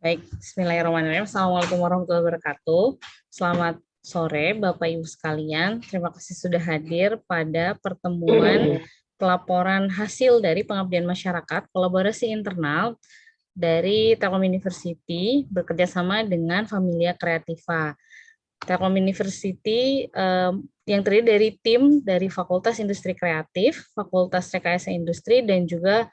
Baik, Bismillahirrahmanirrahim. Assalamualaikum warahmatullahi wabarakatuh. Selamat sore, Bapak Ibu sekalian. Terima kasih sudah hadir pada pertemuan pelaporan hasil dari pengabdian masyarakat kolaborasi internal dari Telkom University bekerjasama dengan Familia Kreativa. Telkom University yang terdiri dari tim dari Fakultas Industri Kreatif, Fakultas Rekayasa Industri, dan juga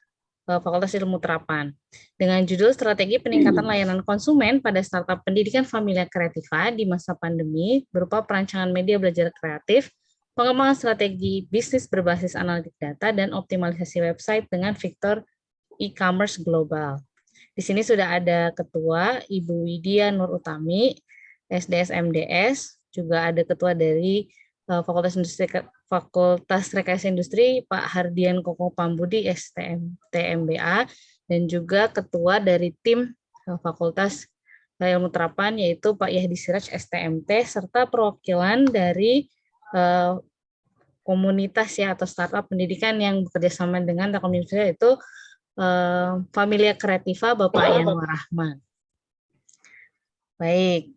Fakultas Ilmu Terapan dengan judul Strategi Peningkatan Layanan Konsumen pada Startup Pendidikan Familia Kreativa di masa pandemi berupa perancangan media belajar kreatif, pengembangan strategi bisnis berbasis analitik data, dan optimalisasi website dengan fitur e-commerce global. Di sini sudah ada Ketua Ibu Widya Nur Utami, SDS MDS, juga ada Ketua dari Fakultas Rekayasa Industri Pak Hardian Koko Pambudi STM TMBA, dan juga Ketua dari tim Fakultas Ilmu Terapan yaitu Pak Yahdi Siraj STMT, serta perwakilan dari komunitas ya atau startup pendidikan yang bekerjasama dengan Telkom Universitas yaitu Familia Kreativa Bapak Yanwar Rahman. Baik,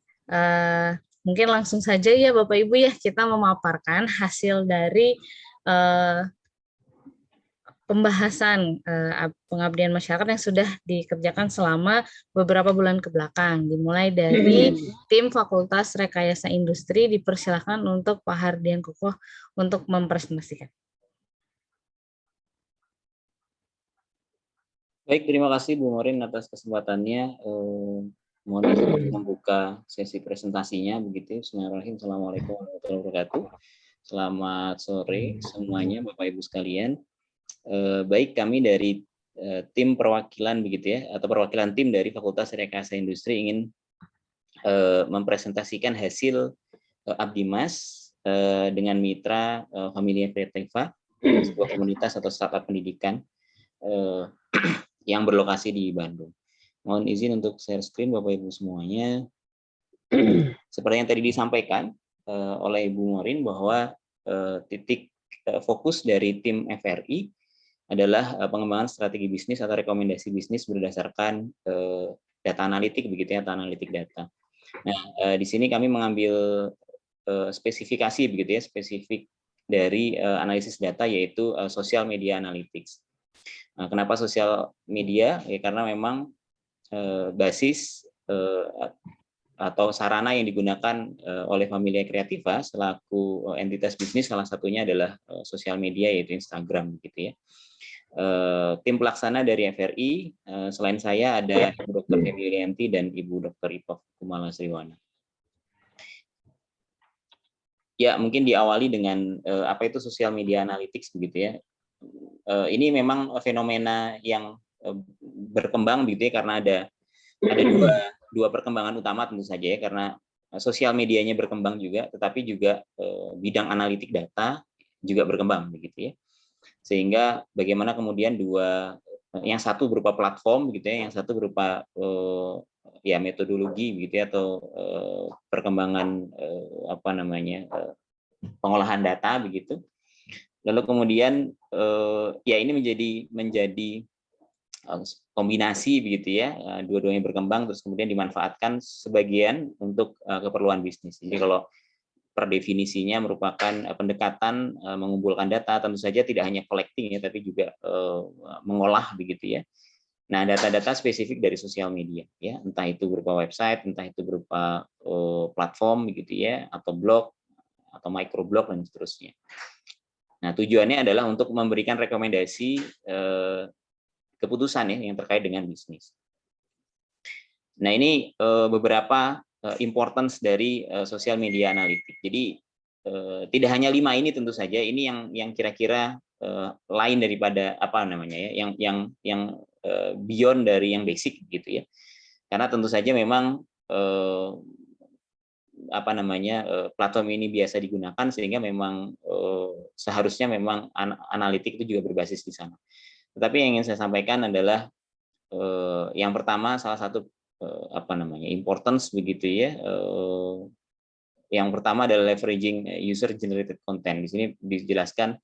mungkin langsung saja ya Bapak Ibu ya kita memaparkan hasil dari pembahasan pengabdian masyarakat yang sudah dikerjakan selama beberapa bulan ke belakang. Dimulai dari tim Fakultas Rekayasa Industri, dipersilakan untuk Pak Hardian Kokoh untuk mempresentasikan. Baik, terima kasih Bu Morin atas kesempatannya. Mohon izin untuk membuka sesi presentasinya begitu. Bismillahirrahmanirrahim. Assalamualaikum warahmatullahi wabarakatuh. Selamat sore semuanya Bapak Ibu sekalian. Baik, kami dari tim perwakilan begitu ya, atau perwakilan tim dari Fakultas Rekayasa Industri ingin mempresentasikan hasil Abdimas dengan mitra Familia Kreativa, sebuah komunitas atau startup pendidikan yang berlokasi di Bandung. Mohon izin untuk share screen Bapak Ibu semuanya. Seperti yang tadi disampaikan oleh Ibu Morin bahwa titik fokus dari tim FRI adalah pengembangan strategi bisnis atau rekomendasi bisnis berdasarkan data analitik begitu ya, data analitik data. Nah, di sini kami mengambil spesifikasi begitu ya, spesifik dari analisis data yaitu social media analytics. Nah, kenapa sosial media? Ya karena memang basis atau sarana yang digunakan oleh Familia Kreativa selaku entitas bisnis salah satunya adalah sosial media yaitu Instagram gitu ya. Tim pelaksana dari FRI selain saya ada Ibu Dr. Feby Yulianti dan Ibu Dr. Ipov Kumala Sriwana. Ya, mungkin diawali dengan apa itu social media analytics begitu ya. Ini memang fenomena yang berkembang gitu ya, karena ada dua perkembangan utama tentu saja ya, karena sosial medianya berkembang juga, tetapi juga bidang analitik data juga berkembang begitu ya, sehingga bagaimana kemudian yang satu berupa platform gitu ya, yang satu berupa ya metodologi begitu ya, atau perkembangan pengolahan data begitu. Lalu kemudian ya ini menjadi kombinasi begitu ya, dua-duanya berkembang terus kemudian dimanfaatkan sebagian untuk keperluan bisnis. Jadi kalau per definisinya merupakan pendekatan mengumpulkan data, tentu saja tidak hanya collecting ya, tapi juga mengolah begitu ya. Nah, data-data spesifik dari sosial media ya, entah itu berupa website, entah itu berupa platform begitu ya, atau blog atau microblog dan seterusnya. Nah, tujuannya adalah untuk memberikan rekomendasi keputusan ya yang terkait dengan bisnis. Nah, ini beberapa importance dari social media analytics. Jadi tidak hanya 5 ini tentu saja, ini yang kira-kira lain daripada apa namanya ya, yang beyond dari yang basic gitu ya. Karena tentu saja memang platform ini biasa digunakan sehingga memang seharusnya memang analitik itu juga berbasis di sana. Tetapi yang ingin saya sampaikan adalah yang pertama salah satu importance begitu ya. Yang pertama adalah leveraging user generated content. Di sini dijelaskan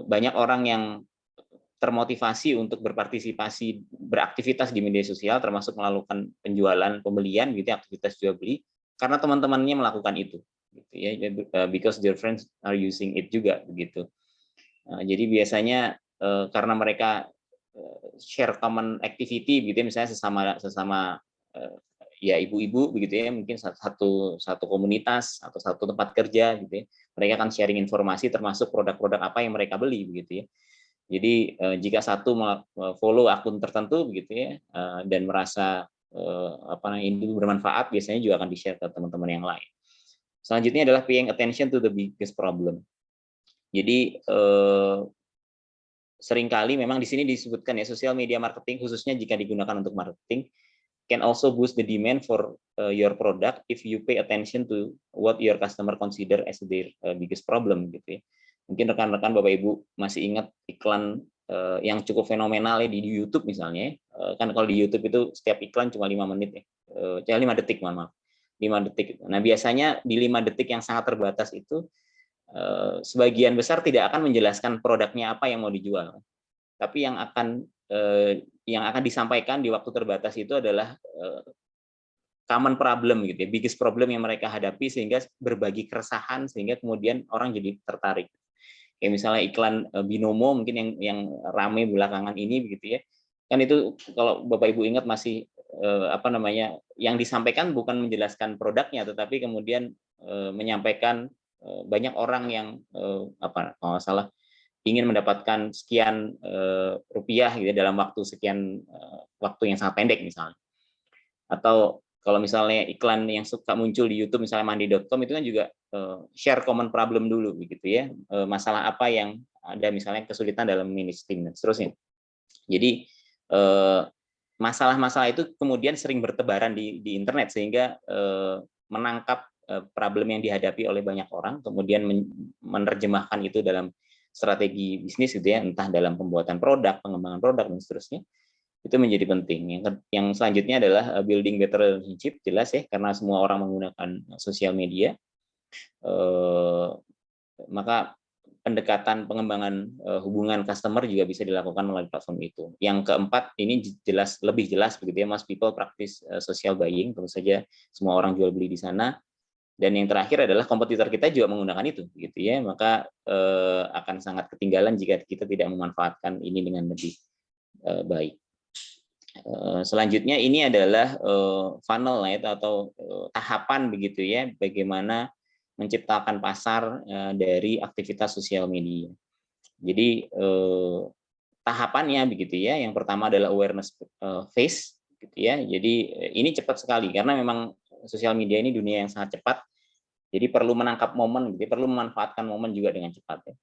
banyak orang yang termotivasi untuk beraktivitas di media sosial, termasuk melakukan penjualan, pembelian, gitu, aktivitas jual beli, karena teman-temannya melakukan itu, gitu ya, because their friends are using it juga, begitu. Jadi biasanya karena mereka share common activity, gitu, misalnya sesama ya ibu-ibu, begitu ya, mungkin satu komunitas atau satu tempat kerja, gitu ya, mereka akan sharing informasi, termasuk produk-produk apa yang mereka beli, begitu ya. Jadi jika satu follow akun tertentu, begitu ya, dan merasa ini bermanfaat, biasanya juga akan di-share ke teman-teman yang lain. Selanjutnya adalah paying attention to the biggest problem. Jadi seringkali memang di sini disebutkan ya, social media marketing khususnya jika digunakan untuk marketing can also boost the demand for your product if you pay attention to what your customer consider as their biggest problem, gitu ya. Mungkin rekan-rekan Bapak Ibu masih ingat iklan yang cukup fenomenal ya di YouTube misalnya. Kan kalau di YouTube itu setiap iklan cuma 5 menit ya. 5 detik, mohon maaf. 5 detik. Nah, biasanya di 5 detik yang sangat terbatas itu sebagian besar tidak akan menjelaskan produknya apa yang mau dijual. Tapi yang akan disampaikan di waktu terbatas itu adalah common problem, gitu ya, biggest problem yang mereka hadapi, sehingga berbagi keresahan, sehingga kemudian orang jadi tertarik. Kayak misalnya iklan Binomo mungkin yang ramai belakangan ini, begitu ya, kan itu kalau Bapak Ibu ingat masih yang disampaikan bukan menjelaskan produknya, tetapi kemudian menyampaikan banyak orang yang kalau nggak salah ingin mendapatkan sekian rupiah, gitu, dalam waktu sekian waktu yang sangat pendek misalnya. Atau kalau misalnya iklan yang suka muncul di YouTube misalnya mandi.com, itu kan juga share common problem dulu, begitu ya, masalah apa yang ada, misalnya kesulitan dalam ministry dan seterusnya. Jadi masalah-masalah itu kemudian sering bertebaran di internet, sehingga menangkap problem yang dihadapi oleh banyak orang, kemudian menerjemahkan itu dalam strategi bisnis, gitu ya, entah dalam pembuatan produk, pengembangan produk dan seterusnya. Itu menjadi penting. Yang selanjutnya adalah building better relationship, jelas ya, karena semua orang menggunakan sosial media, maka pendekatan pengembangan hubungan customer juga bisa dilakukan melalui platform itu. Yang keempat, ini lebih jelas begitu ya, most people practice social buying, tentu saja semua orang jual beli di sana. Dan yang terakhir adalah kompetitor kita juga menggunakan itu, gitu ya, maka akan sangat ketinggalan jika kita tidak memanfaatkan ini dengan lebih baik. Selanjutnya ini adalah funnel atau tahapan, begitu ya, bagaimana menciptakan pasar dari aktivitas sosial media. Jadi tahapannya, begitu ya, yang pertama adalah awareness phase, gitu ya. Jadi ini cepat sekali karena memang sosial media ini dunia yang sangat cepat. Jadi perlu menangkap momen, gitu, perlu memanfaatkan momen juga dengan cepat ya.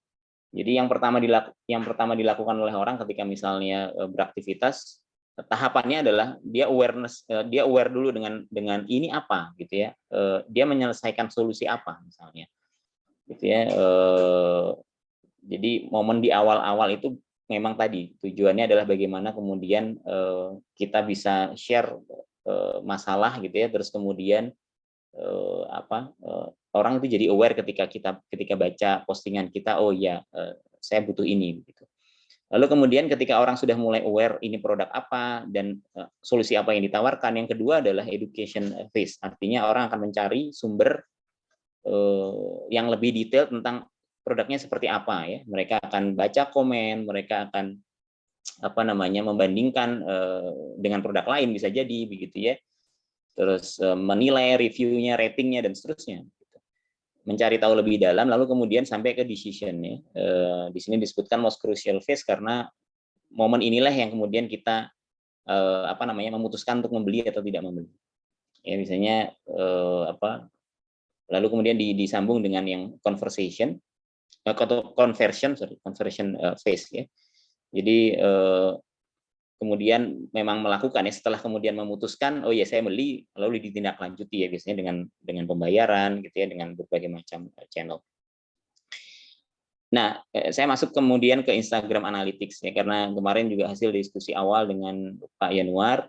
Jadi yang pertama dilakukan oleh orang ketika misalnya beraktivitas, tahapannya adalah dia aware dulu dengan ini apa, gitu ya, dia menyelesaikan solusi apa misalnya, gitu ya. Jadi momen di awal-awal itu memang tadi tujuannya adalah bagaimana kemudian kita bisa share masalah, gitu ya, terus kemudian orang itu jadi aware ketika baca postingan kita, oh ya, saya butuh ini, gitu. Lalu kemudian ketika orang sudah mulai aware ini produk apa dan solusi apa yang ditawarkan, yang kedua adalah education phase, artinya orang akan mencari sumber yang lebih detail tentang produknya seperti apa ya. Mereka akan baca komen, mereka akan membandingkan dengan produk lain, bisa jadi begitu ya. Terus menilai reviewnya, ratingnya dan seterusnya. Mencari tahu lebih dalam, lalu kemudian sampai ke decision ya. Di sini disebutkan most crucial phase karena momen inilah yang kemudian kita memutuskan untuk membeli atau tidak membeli. Ya misalnya lalu kemudian disambung dengan yang conversion phase ya. Jadi kemudian memang melakukan ya, setelah kemudian memutuskan, oh ya saya beli, lalu ditindaklanjuti ya, biasanya dengan pembayaran, gitu ya, dengan berbagai macam channel. Nah, saya masuk kemudian ke Instagram Analytics ya, karena kemarin juga hasil diskusi awal dengan Pak Yanuar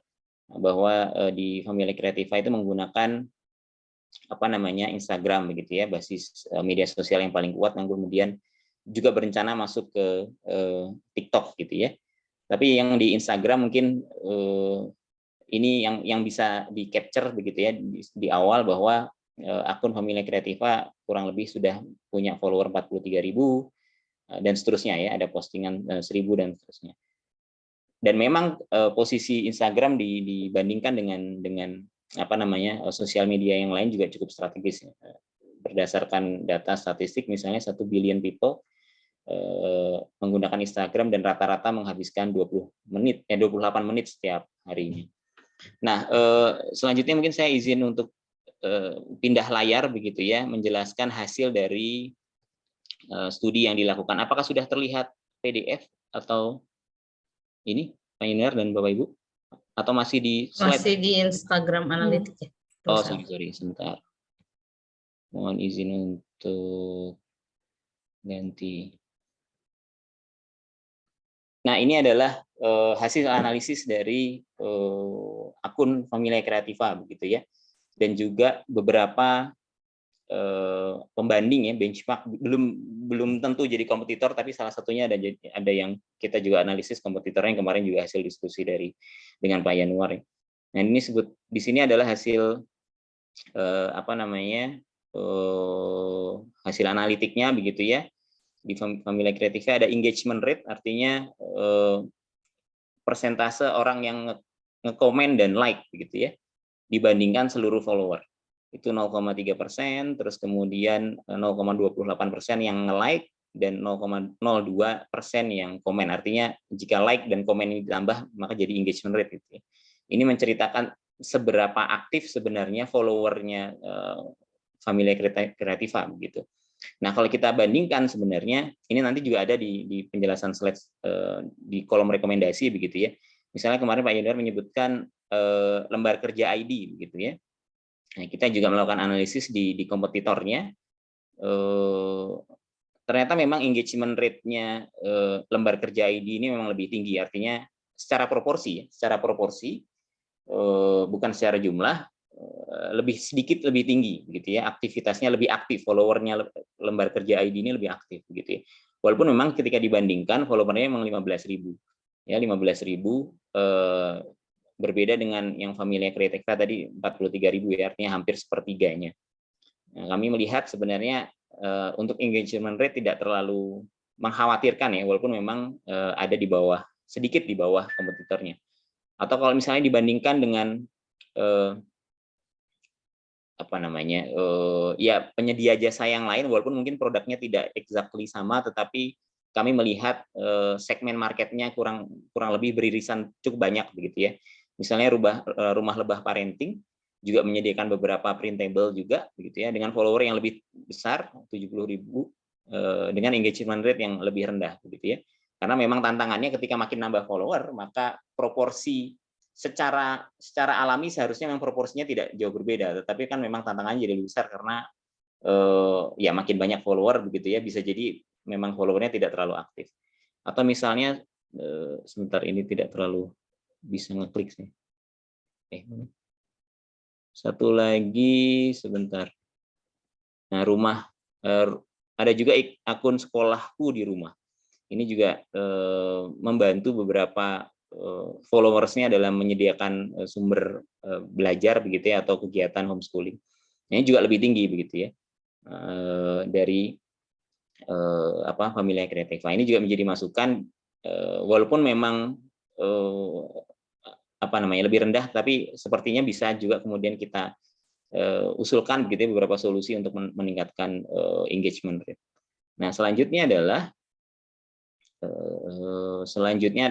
bahwa di Family Creativa itu menggunakan Instagram, begitu ya, basis media sosial yang paling kuat, yang kemudian juga berencana masuk ke TikTok gitu ya. Tapi yang di Instagram mungkin ini yang bisa di capture begitu ya di awal, bahwa akun Familia Creativa kurang lebih sudah punya follower 43.000 dan seterusnya ya, ada postingan 1.000 dan seterusnya. Dan memang posisi Instagram dibandingkan dengan apa namanya sosial media yang lain juga cukup strategis. Berdasarkan data statistik, misalnya 1 billion people menggunakan Instagram dan rata-rata menghabiskan 28 menit setiap harinya. Nah, selanjutnya mungkin saya izin untuk pindah layar begitu ya, menjelaskan hasil dari studi yang dilakukan. Apakah sudah terlihat PDF atau ini, Pak Yunar dan Bapak Ibu? Atau masih di slide? Masih di Instagram Analytics ya? Oh, sorry, sebentar. Mohon izin untuk ganti. Nah, ini adalah hasil analisis dari akun Familia Creativa begitu ya. Dan juga beberapa pembanding ya, benchmark, belum tentu jadi kompetitor, tapi salah satunya ada yang kita juga analisis kompetitornya yang kemarin juga hasil diskusi dengan Pak Yanuar. Nah, ini di sini adalah hasil apa namanya hasil analitiknya begitu ya. Di Familia Creativa ada engagement rate, artinya persentase orang yang nge-comment dan like begitu ya, dibandingkan seluruh follower. Itu 0,3%, terus kemudian 0,28% yang nge-like dan 0,02% yang komen. Artinya jika like dan komen ini ditambah, maka jadi engagement rate gitu ya. Ini menceritakan seberapa aktif sebenarnya followernya Familia Creativa begitu. Nah, kalau kita bandingkan sebenarnya ini nanti juga ada di penjelasan slide di kolom rekomendasi begitu ya. Misalnya kemarin Pak Yunus menyebutkan lembar kerja ID begitu ya. Nah, kita juga melakukan analisis di kompetitornya. Ternyata memang engagement rate-nya lembar kerja ID ini memang lebih tinggi. Artinya secara proporsi bukan secara jumlah, sedikit lebih tinggi gitu ya, aktivitasnya lebih aktif, followernya lembar kerja ID ini lebih aktif gitu ya. Walaupun memang ketika dibandingkan followernya memang 15.000 ya, 15.000 berbeda dengan yang Familia Creativa tadi 43.000 ya, artinya hampir sepertiganya. Nah, kami melihat sebenarnya untuk engagement rate tidak terlalu mengkhawatirkan ya, walaupun memang ada sedikit di bawah kompetitornya. Atau kalau misalnya dibandingkan dengan ya penyedia jasa yang lain, walaupun mungkin produknya tidak exactly sama, tetapi kami melihat segmen marketnya kurang lebih beririsan cukup banyak begitu ya. Misalnya rumah lebah parenting juga menyediakan beberapa printable juga begitu ya, dengan follower yang lebih besar 70.000 dengan engagement rate yang lebih rendah begitu ya. Karena memang tantangannya ketika makin nambah follower, maka proporsi secara alami seharusnya memang proporsinya tidak jauh berbeda, tetapi kan memang tantangannya jadi lebih besar karena ya makin banyak follower begitu ya, bisa jadi memang followernya tidak terlalu aktif. Atau misalnya sebentar, ini tidak terlalu bisa ngeklik sih. Satu lagi sebentar. Nah, ada juga akun sekolahku di rumah. Ini juga membantu beberapa followersnya dalam menyediakan sumber belajar begitu ya, atau kegiatan homeschooling. Ini juga lebih tinggi begitu ya dari Familia Creativa. Ini juga menjadi masukan, walaupun memang lebih rendah, tapi sepertinya bisa juga kemudian kita usulkan begitu ya, beberapa solusi untuk meningkatkan engagement rate. Nah, selanjutnya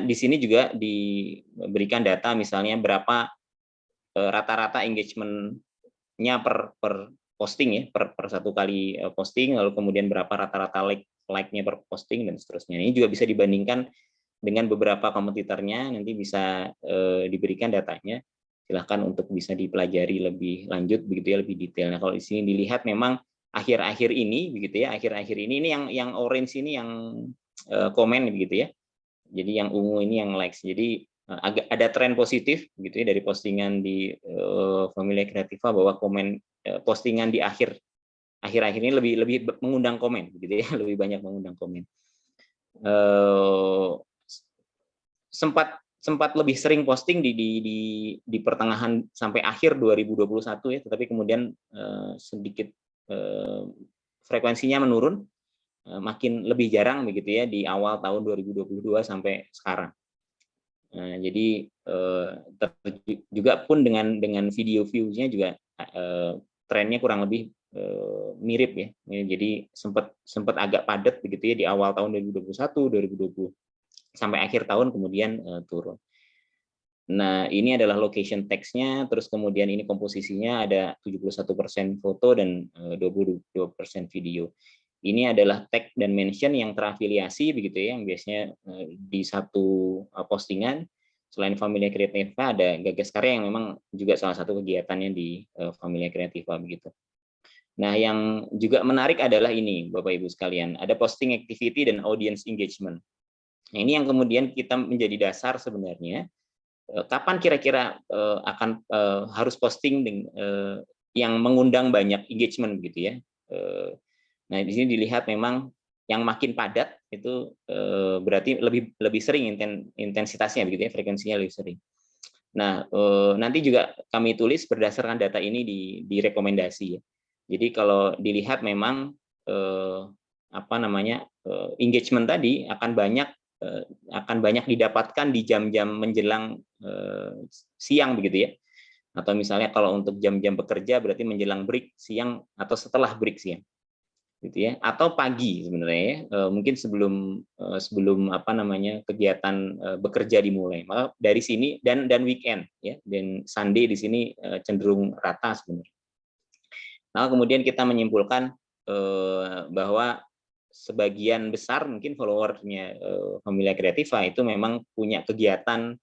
di sini juga diberikan data, misalnya berapa rata-rata engagement-nya per posting ya, per satu kali posting, lalu kemudian berapa rata-rata like-nya per posting dan seterusnya. Ini juga bisa dibandingkan dengan beberapa kompetitornya, nanti bisa diberikan datanya. Silahkan untuk bisa dipelajari lebih lanjut begitu ya, lebih detail. Nah, kalau di sini dilihat memang akhir-akhir ini begitu ya, ini yang orange ini yang komen begitu ya. Jadi yang ungu ini yang likes. Jadi agak ada tren positif gitu ya dari postingan di Familia Creativa, bahwa postingan di akhir akhir-akhir ini lebih mengundang komen, gitu ya, lebih banyak mengundang komen. Sempat lebih sering posting di pertengahan sampai akhir 2021 ya, tetapi kemudian sedikit frekuensinya menurun, makin lebih jarang begitu ya di awal tahun 2022 sampai sekarang. Jadi juga pun dengan video views-nya juga trennya kurang lebih mirip ya. Jadi sempat agak padat begitu ya di awal tahun 2021, 2020 sampai akhir tahun kemudian turun. Nah, ini adalah location text-nya, terus kemudian ini komposisinya ada 71% foto dan 22% video. Ini adalah tag dan mention yang terafiliasi begitu ya, yang biasanya di satu postingan. Selain Familia Creativa ada Gagas Karya yang memang juga salah satu kegiatannya di Familia Creativa begitu. Nah, yang juga menarik adalah ini, Bapak Ibu sekalian, ada posting activity dan audience engagement. Nah, ini yang kemudian kita menjadi dasar sebenarnya kapan kira-kira akan harus posting yang mengundang banyak engagement gitu ya. Nah, di sini dilihat memang yang makin padat itu berarti lebih sering intensitasnya begitu ya, frekuensinya lebih sering. Nah, nanti juga kami tulis berdasarkan data ini di rekomendasi ya. Jadi kalau dilihat memang engagement tadi akan banyak didapatkan di jam-jam menjelang siang begitu ya, atau misalnya kalau untuk jam-jam bekerja berarti menjelang break siang atau setelah break siang gitu ya, atau pagi sebenarnya ya, mungkin sebelum kegiatan bekerja dimulai. Maka dari sini dan weekend ya, dan Sunday di sini cenderung rata sebenarnya. Nah, kemudian kita menyimpulkan bahwa sebagian besar mungkin followernya Familia Creativa itu memang punya kegiatan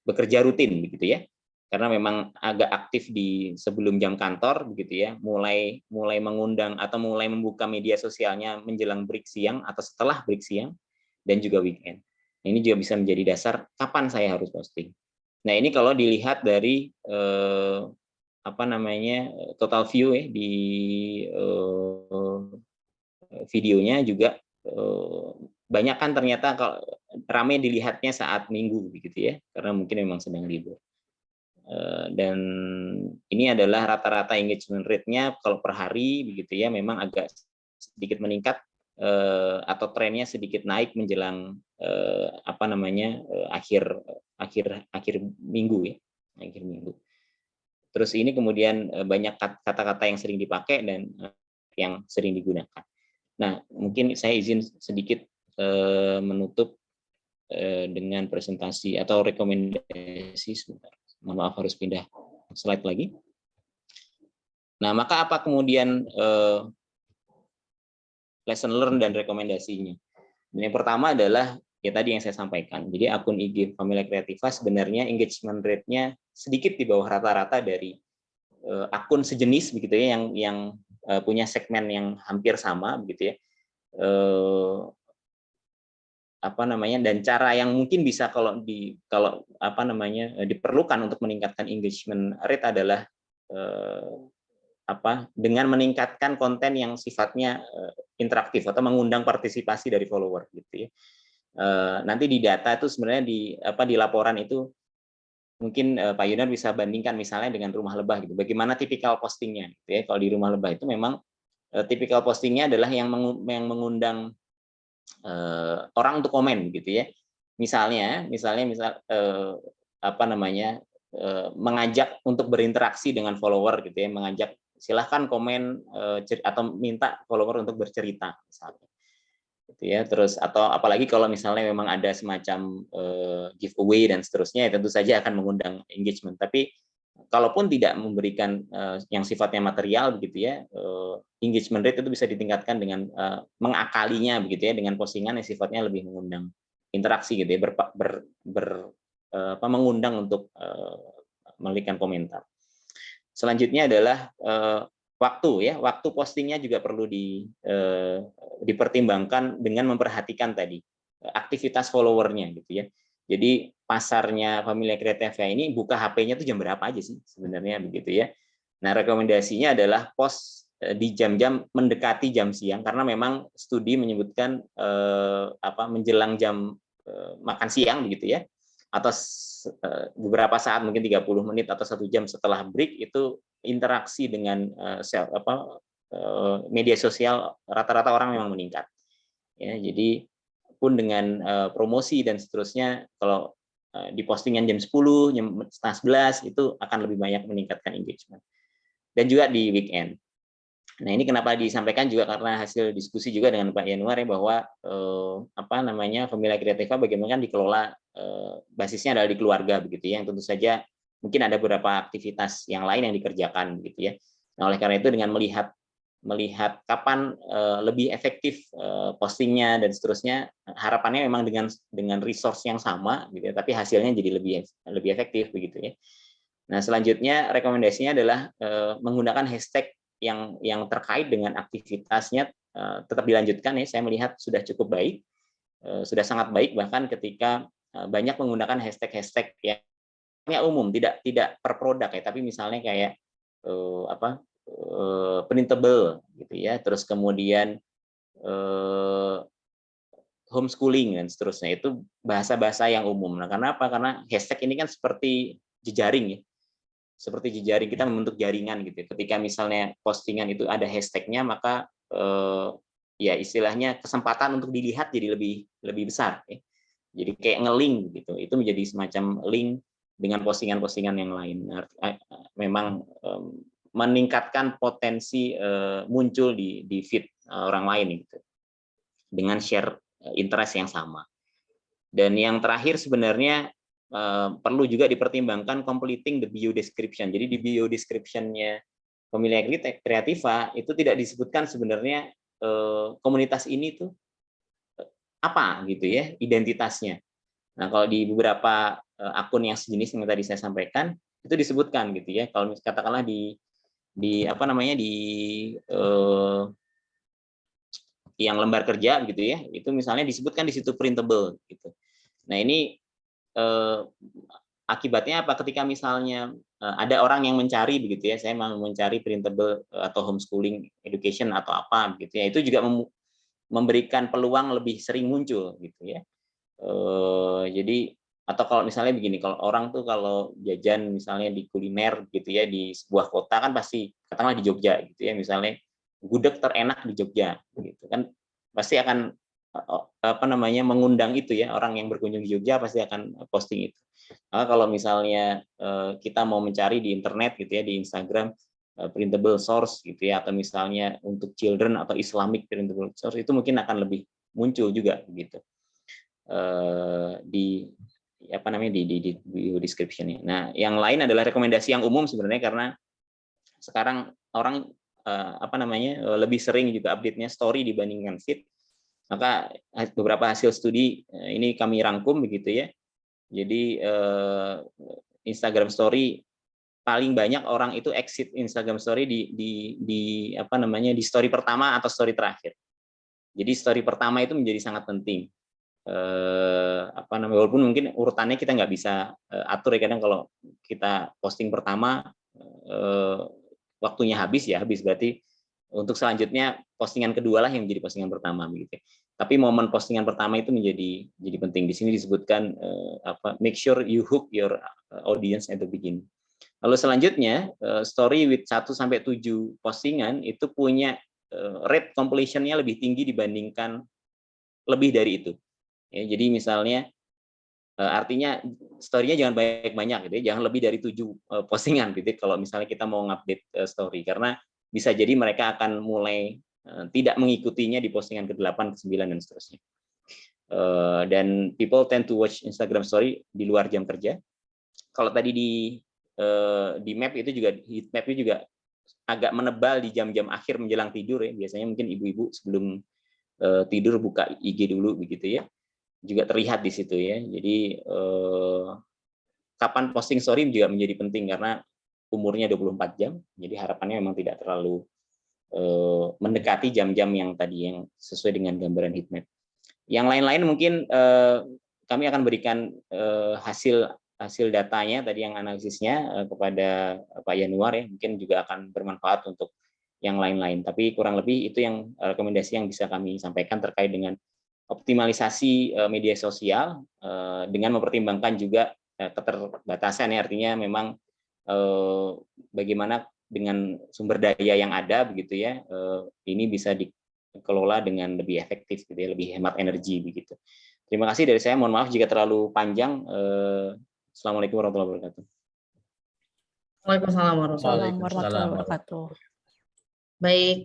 bekerja rutin begitu ya, karena memang agak aktif di sebelum jam kantor begitu ya, mulai mengundang atau mulai membuka media sosialnya menjelang break siang atau setelah break siang dan juga weekend. Ini juga bisa menjadi dasar kapan saya harus posting. Nah, ini kalau dilihat dari total view ya di videonya juga banyak kan ternyata kalau ramai dilihatnya saat minggu begitu ya, karena mungkin memang sedang libur. Dan ini adalah rata-rata engagement rate-nya kalau per hari begitu ya, memang agak sedikit meningkat atau trennya sedikit naik menjelang akhir minggu ya, akhir minggu. Terus ini kemudian banyak kata-kata yang sering dipakai dan yang sering digunakan. Nah, mungkin saya izin sedikit menutup dengan presentasi atau rekomendasi sebentar. Mohon maaf harus pindah slide lagi. Nah, maka apa kemudian lesson learn dan rekomendasinya? Yang pertama adalah ya tadi yang saya sampaikan. Jadi akun IG Familia Creativa sebenarnya engagement rate-nya sedikit di bawah rata-rata dari akun sejenis begitu ya, yang punya segmen yang hampir sama begitu ya. Dan cara yang mungkin bisa diperlukan untuk meningkatkan engagement rate adalah dengan meningkatkan konten yang sifatnya interaktif atau mengundang partisipasi dari follower gitu ya. Nanti di data itu sebenarnya di laporan itu mungkin Pak Yunar bisa bandingkan misalnya dengan Rumah Lebah gitu. Bagaimana tipikal postingnya gitu ya. Kalau di Rumah Lebah itu memang tipikal postingnya adalah yang mengundang orang untuk komen gitu ya. Misalnya mengajak untuk berinteraksi dengan follower gitu ya, mengajak silahkan komen atau minta follower untuk bercerita misalnya. Gitu ya. Terus atau apalagi kalau misalnya memang ada semacam giveaway dan seterusnya, ya tentu saja akan mengundang engagement. Tapi kalaupun tidak memberikan yang sifatnya material begitu ya, engagement rate itu bisa ditingkatkan dengan mengakalinya begitu ya, dengan postingan yang sifatnya lebih mengundang interaksi gitu ya, mengundang untuk memberikan komentar. Selanjutnya adalah waktu postingnya juga perlu dipertimbangkan dengan memperhatikan tadi aktivitas followernya gitu ya. Jadi pasarnya Familia Creativa ini buka HP-nya tuh jam berapa aja sih sebenarnya begitu ya. Nah, rekomendasinya adalah post di jam-jam mendekati jam siang karena memang studi menyebutkan menjelang jam makan siang begitu ya, atau beberapa saat mungkin 30 menit atau 1 jam setelah break itu interaksi dengan media sosial rata-rata orang memang meningkat. Ya, jadi pun dengan promosi dan seterusnya, kalau di postingan jam 10, jam setengah 11 itu akan lebih banyak meningkatkan engagement. Dan juga di weekend. Nah, ini kenapa disampaikan juga karena hasil diskusi juga dengan Pak Yanuar ya, bahwa Familia Creativa bagaimana dikelola, basisnya adalah di keluarga begitu ya, yang tentu saja mungkin ada beberapa aktivitas yang lain yang dikerjakan begitu ya. Nah, oleh karena itu dengan melihat kapan lebih efektif postingnya dan seterusnya, harapannya memang dengan resource yang sama gitu ya, tapi hasilnya jadi lebih efektif begitu ya. Nah, selanjutnya rekomendasinya adalah menggunakan hashtag yang terkait dengan aktivitasnya tetap dilanjutkan ya. Saya melihat sudah cukup baik, sudah sangat baik bahkan ketika banyak menggunakan hashtag-hashtag yang umum, tidak per produk ya, tapi misalnya kayak printable gitu ya, terus kemudian homeschooling dan seterusnya, itu bahasa-bahasa yang umum. Nah, kenapa? Karena hashtag ini kan seperti jejaring ya, seperti jejaring, kita membentuk jaringan gitu. Ketika misalnya postingan itu ada hashtagnya, maka ya istilahnya kesempatan untuk dilihat jadi lebih besar ya. Jadi kayak nge-link gitu, itu menjadi semacam link dengan postingan-postingan yang lain. Memang meningkatkan potensi muncul di feed orang lain gitu, dengan share interest yang sama. Dan yang terakhir sebenarnya perlu juga dipertimbangkan completing the bio description. Jadi di bio description-nya Familia Creativa itu tidak disebutkan sebenarnya komunitas ini tuh apa gitu ya, identitasnya. Nah, kalau di beberapa akun yang sejenis yang tadi saya sampaikan itu disebutkan gitu ya. Kalau katakanlah di yang lembar kerja gitu ya, itu misalnya disebutkan di situ printable gitu. Nah, ini akibatnya apa? Ketika misalnya ada orang yang mencari begitu ya, saya mau mencari printable atau homeschooling education atau apa gitu ya, itu juga memberikan peluang lebih sering muncul gitu ya. Jadi atau kalau misalnya begini, kalau orang tuh kalau jajan misalnya di kuliner gitu ya, di sebuah kota kan pasti katakanlah di Jogja gitu ya, misalnya gudeg terenak di Jogja gitu kan, pasti akan mengundang itu ya, orang yang berkunjung di Jogja pasti akan posting itu. Nah, kalau misalnya kita mau mencari di internet gitu ya, di Instagram printable source gitu ya, atau misalnya untuk children atau Islamic printable source, itu mungkin akan lebih muncul juga gitu di bio description-nya. Nah, yang lain adalah rekomendasi yang umum sebenarnya, karena sekarang orang lebih sering juga update-nya story dibandingkan feed. Maka beberapa hasil studi ini kami rangkum begitu ya. Jadi Instagram story paling banyak orang itu exit Instagram story di story pertama atau story terakhir. Jadi story pertama itu menjadi sangat penting. Walaupun mungkin urutannya kita nggak bisa atur ya, kadang kalau kita posting pertama waktunya habis berarti untuk selanjutnya postingan kedua lah yang menjadi postingan pertama begitu. Tapi momen postingan pertama itu menjadi penting. Di sini disebutkan make sure you hook your audience at the beginning. Lalu selanjutnya story with 1 sampai 7 postingan itu punya rate completion-nya lebih tinggi dibandingkan lebih dari itu. Ya, jadi misalnya artinya story-nya jangan banyak gitu ya, jangan lebih dari 7 postingan gitu kalau misalnya kita mau ngupdate story, karena bisa jadi mereka akan mulai tidak mengikutinya di postingan ke-8, ke-9 dan seterusnya. Dan people tend to watch Instagram story di luar jam kerja. Kalau tadi di map itu juga, heat map itu juga agak menebal di jam-jam akhir menjelang tidur ya. Biasanya mungkin ibu-ibu sebelum tidur buka IG dulu begitu ya. Juga terlihat di situ ya. Jadi kapan posting story juga menjadi penting karena umurnya 24 jam. Jadi harapannya memang tidak terlalu mendekati jam-jam yang tadi yang sesuai dengan gambaran heat map. Yang lain-lain mungkin kami akan berikan hasil datanya tadi yang analisisnya kepada Pak Yanuar ya, mungkin juga akan bermanfaat untuk yang lain-lain. Tapi kurang lebih itu yang rekomendasi yang bisa kami sampaikan terkait dengan optimalisasi media sosial dengan mempertimbangkan juga keterbatasan ya, artinya memang bagaimana dengan sumber daya yang ada begitu ya, ini bisa dikelola dengan lebih efektif gitu ya, lebih hemat energi begitu. Terima kasih dari saya, mohon maaf jika terlalu panjang. Assalamualaikum warahmatullahi wabarakatuh. Waalaikumsalam warahmatullahi Waalaikumsalam warahmatullahi wabarakatuh. Baik,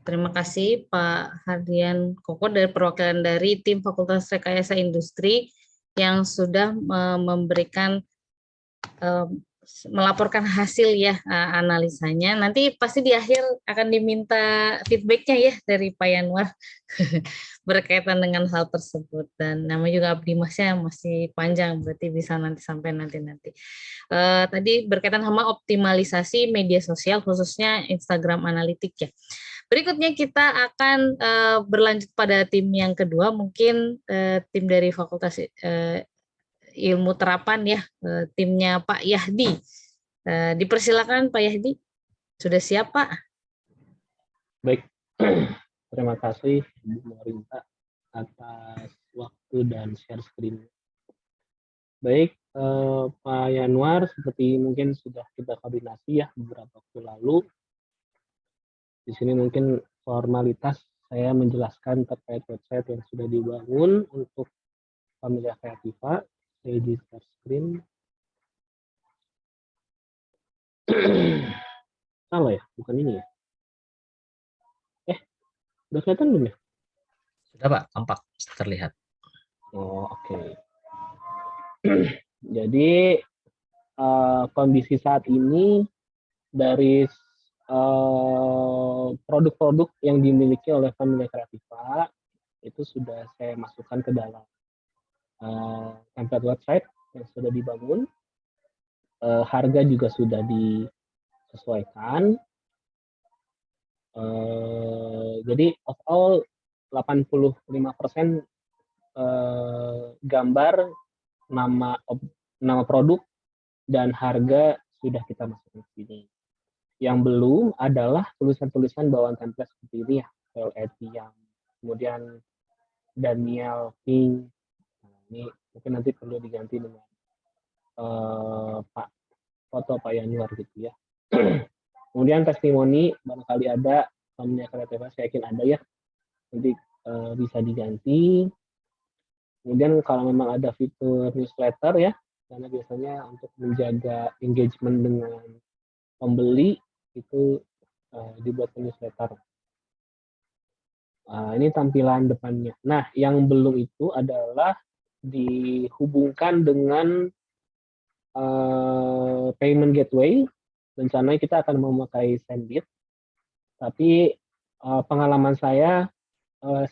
terima kasih Pak Hardian Koko dari perwakilan dari tim Fakultas Rekayasa Industri yang sudah memberikan melaporkan hasil ya analisanya. Nanti pasti di akhir akan diminta feedbacknya ya dari Pak Yanuar berkaitan dengan hal tersebut, dan nama juga Abdi Masnya masih panjang, berarti bisa nanti sampai nanti. Tadi berkaitan sama optimalisasi media sosial khususnya Instagram Analytics ya. Berikutnya kita akan berlanjut pada tim yang kedua, mungkin tim dari Fakultas Ilmu Terapan ya, timnya Pak Yahdi. Dipersilakan Pak Yahdi, sudah siap Pak? Baik, terima kasih Bu Marinta atas waktu dan share screen. Baik, Pak Yanuar, seperti mungkin sudah kita koordinasi ya beberapa waktu lalu. Di sini mungkin formalitas saya menjelaskan terkait website yang sudah dibangun untuk Familia Creativa. Saya di share screen. Salah ya, bukan ini ya? Udah kelihatan belum ya? Sudah Pak, tampak terlihat. Oh, oke. Jadi kondisi saat ini dari produk-produk yang dimiliki oleh Familia Creativa itu sudah saya masukkan ke dalam template website yang sudah dibangun. Harga juga sudah disesuaikan. Jadi overall 85% gambar, nama produk, dan harga sudah kita masukkan ke sini. Yang belum adalah tulisan-tulisan bawaan template seperti ini ya, yang kemudian Daniel Pink. Nah, ini mungkin nanti perlu diganti dengan foto Pak Yanuar gitu ya. Kemudian testimoni barangkali ada, Familia Creativa saya yakin ada ya, nanti bisa diganti. Kemudian kalau memang ada fitur newsletter ya, karena biasanya untuk menjaga engagement dengan pembeli itu dibuat newsletter. Ini tampilan depannya. Nah, yang belum itu adalah dihubungkan dengan payment gateway. Rencananya kita akan memakai Sendit, tapi pengalaman saya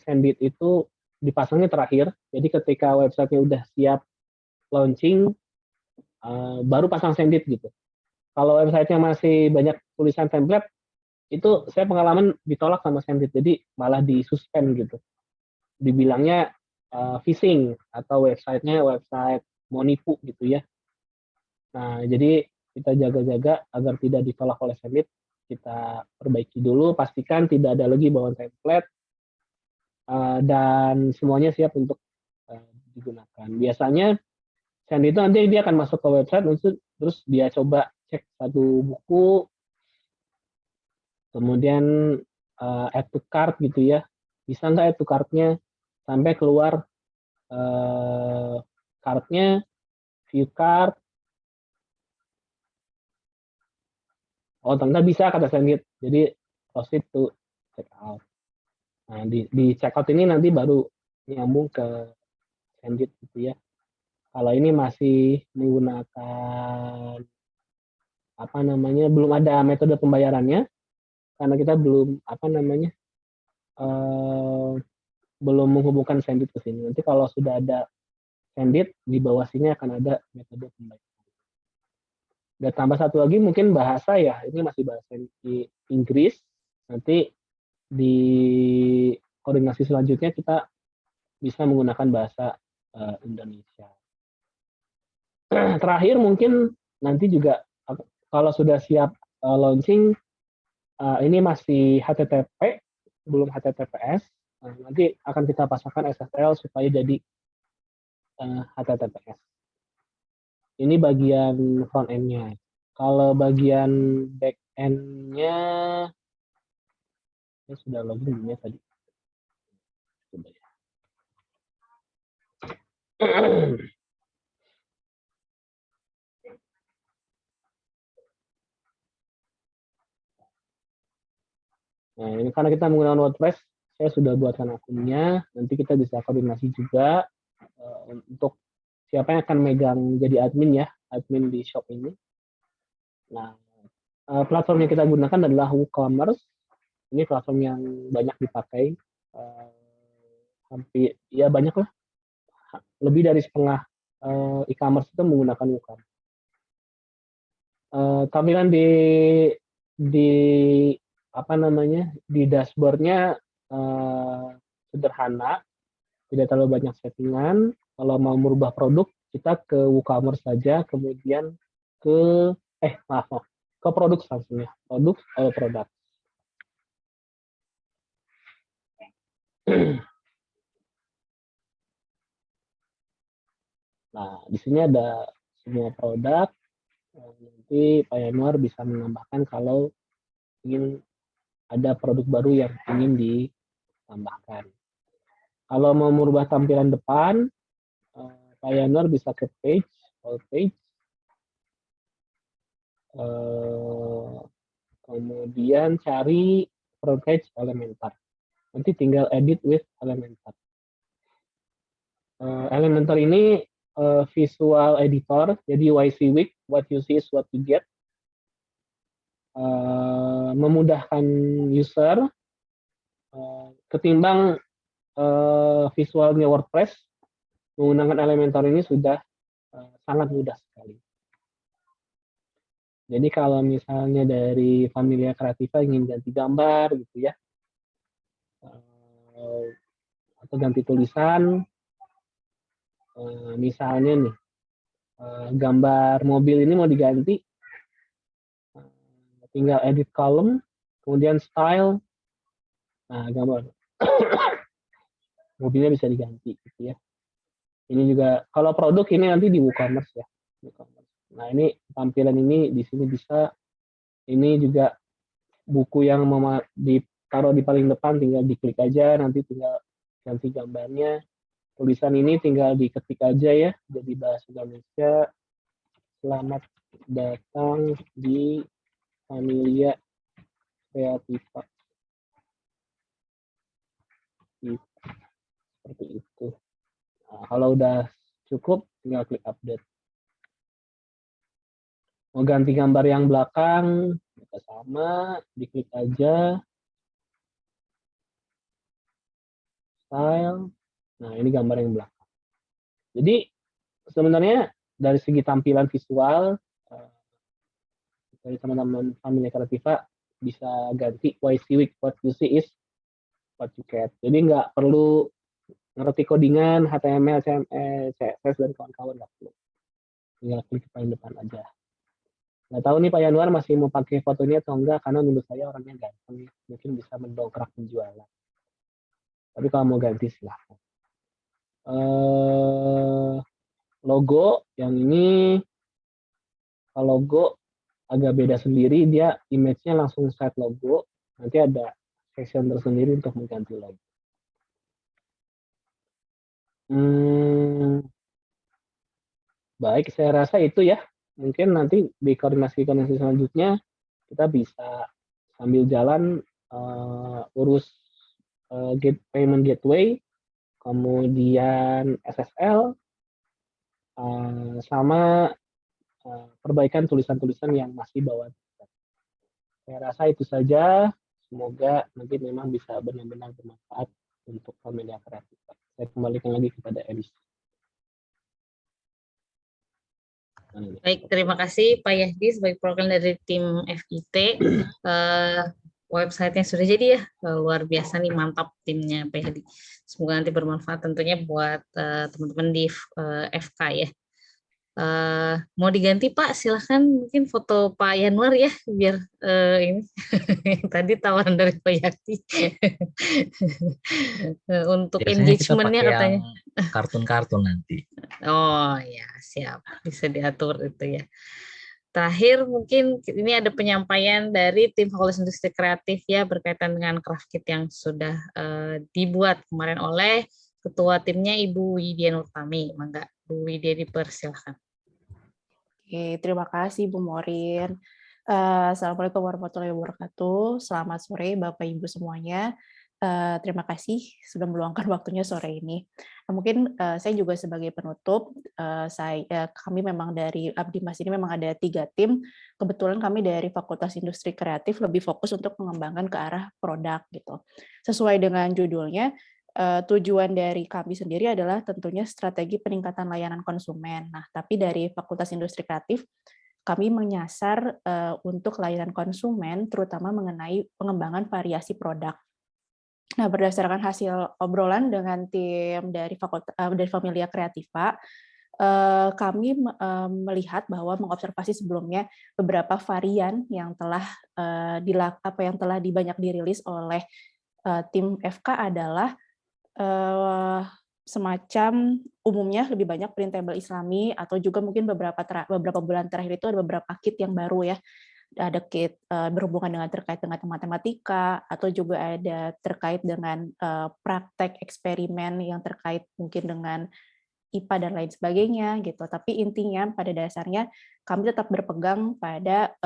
Sendit itu dipasangnya terakhir. Jadi ketika websitenya udah siap launching, baru pasang Sendit gitu. Kalau websitenya masih banyak tulisan template, itu saya pengalaman ditolak sama Sendit, jadi malah disuspend gitu. Dibilangnya phishing atau websitenya website mau nipu gitu ya. Nah, jadi kita jaga-jaga agar tidak ditolak oleh Sendit. Kita perbaiki dulu, pastikan tidak ada lagi bawaan template, dan semuanya siap untuk digunakan. Biasanya Sendit itu nanti dia akan masuk ke website, terus dia coba cek satu buku, kemudian add to cart gitu ya, bisa nggak add to cart-nya, sampai keluar cart-nya, view cart, oh ternyata bisa kata Sendit, jadi proceed to check out. Nah di check out ini nanti baru nyambung ke Sendit gitu ya. Kalau ini masih menggunakan apa namanya, belum ada metode pembayarannya karena kita belum belum menghubungkan Sendit ke sini. Nanti kalau sudah ada Sendit, di bawah sini akan ada metode pembayaran. Dan tambah satu lagi mungkin bahasa ya, ini masih bahasa Inggris. Nanti di koordinasi selanjutnya kita bisa menggunakan bahasa Indonesia. Terakhir mungkin nanti juga kalau sudah siap launching, ini masih HTTP, belum HTTPS. Nanti akan kita pasangkan SSL supaya jadi HTTPS. Ini bagian front end-nya. Kalau bagian back end-nya, ini sudah login belum ya tadi? Coba ya. Nah, ini karena kita menggunakan WordPress, saya sudah buatkan akunnya. Nanti kita bisa koordinasi juga untuk siapa yang akan megang jadi admin ya, admin di shop ini. Nah, platform yang kita gunakan adalah WooCommerce. Ini platform yang banyak dipakai, hampir ya banyak lah, lebih dari setengah e-commerce itu menggunakan WooCommerce. Tampilan di apa namanya di dashboardnya sederhana, tidak terlalu banyak settingan. Kalau mau merubah produk, kita ke WooCommerce saja, kemudian ke ke produk langsungnya, produk. Nah, di sini ada semua produk. Nanti Pak Yanuar bisa menambahkan kalau ingin ada produk baru yang ingin ditambahkan. Kalau mau merubah tampilan depan, Pak Yanuar bisa ke page, all page. Kemudian cari front page Elementor. Nanti tinggal edit with Elementor. Elementor ini visual editor, jadi YC-Week, what you see is what you get. Memudahkan user ketimbang visualnya WordPress, menggunakan Elementor ini sudah sangat mudah sekali. Jadi kalau misalnya dari Familia Creativa ingin ganti gambar gitu ya, atau ganti tulisan, misalnya nih gambar mobil ini mau diganti, tinggal edit column, kemudian style, nah gambar mobilnya bisa diganti gitu ya. Ini juga kalau produk ini nanti di WooCommerce ya. Nah ini tampilan ini di sini bisa, ini juga buku yang mau ditaruh di paling depan tinggal diklik aja, nanti tinggal ganti gambarnya. Tulisan ini tinggal diketik aja ya, jadi bahasa Indonesia. Selamat datang di Familia Creativa. Seperti itu. Nah, kalau udah cukup, tinggal klik update. Mau ganti gambar yang belakang, kita sama, diklik aja. Style. Nah, ini gambar yang belakang. Jadi, sebenarnya dari segi tampilan visual, dari teman-teman Familia Creativa bisa ganti YC-Week, what you see is what you get. Jadi nggak perlu ngerti codingan, HTML, CMS, CSS, dan kawan-kawan, nggak perlu. Tinggal klik paling depan aja. Nggak tahu nih Pak Yanuar masih mau pakai fotonya atau enggak, karena menurut saya orangnya ganteng, mungkin bisa mendongkrak penjualan. Tapi kalau mau ganti silahkan. Logo yang ini, kalau logo agak beda sendiri, dia image-nya langsung set logo, nanti ada section tersendiri untuk mengganti logo. Baik, saya rasa itu ya. Mungkin nanti di koordinasi selanjutnya kita bisa sambil jalan urus payment gateway, kemudian SSL, sama perbaikan tulisan-tulisan yang masih bawaan. Saya rasa itu saja. Semoga nanti memang bisa benar-benar bermanfaat untuk Familia Creativa. Saya kembalikan lagi kepada Elis. Baik, terima kasih Pak Yahdi sebagai perwakilan dari tim FIT. websitenya sudah jadi ya. Luar biasa nih, mantap timnya PHD. Semoga nanti bermanfaat tentunya buat teman-teman di FK ya. Mau diganti Pak, silahkan mungkin foto Pak Yanuar ya, biar ini tadi tawaran dari Pak Yakti untuk Biasanya kita engagementnya pakai katanya. yang kartun-kartun nanti. Oh ya, siap, bisa diatur itu ya. Terakhir mungkin ini ada penyampaian dari tim Fakultas Industri Kreatif ya berkaitan dengan craft kit yang sudah dibuat kemarin oleh ketua timnya Ibu Widya Nurtami. Mangga Bu Widya, dipersilahkan. Oke, terima kasih Bu Morin. Assalamualaikum warahmatullahi wabarakatuh. Selamat sore Bapak Ibu semuanya. Terima kasih sudah meluangkan waktunya sore ini. Mungkin saya juga sebagai penutup, kami memang dari Abdimas ini memang ada 3 tim. Kebetulan kami dari Fakultas Industri Kreatif lebih fokus untuk mengembangkan ke arah produk gitu. Sesuai dengan judulnya, tujuan dari kami sendiri adalah tentunya strategi peningkatan layanan konsumen. Nah, tapi dari Fakultas Industri Kreatif, kami menyasar untuk layanan konsumen, terutama mengenai pengembangan variasi produk. Nah, berdasarkan hasil obrolan dengan tim dari Familia Kreativa, kami melihat bahwa mengobservasi sebelumnya beberapa varian yang telah banyak dirilis oleh tim FK adalah semacam umumnya lebih banyak printable Islami, atau juga mungkin beberapa bulan terakhir itu ada beberapa kit yang baru ya. Ada kit berhubungan terkait dengan matematika, atau juga ada terkait dengan praktek eksperimen yang terkait mungkin dengan IPA dan lain sebagainya gitu. Tapi intinya pada dasarnya kami tetap berpegang pada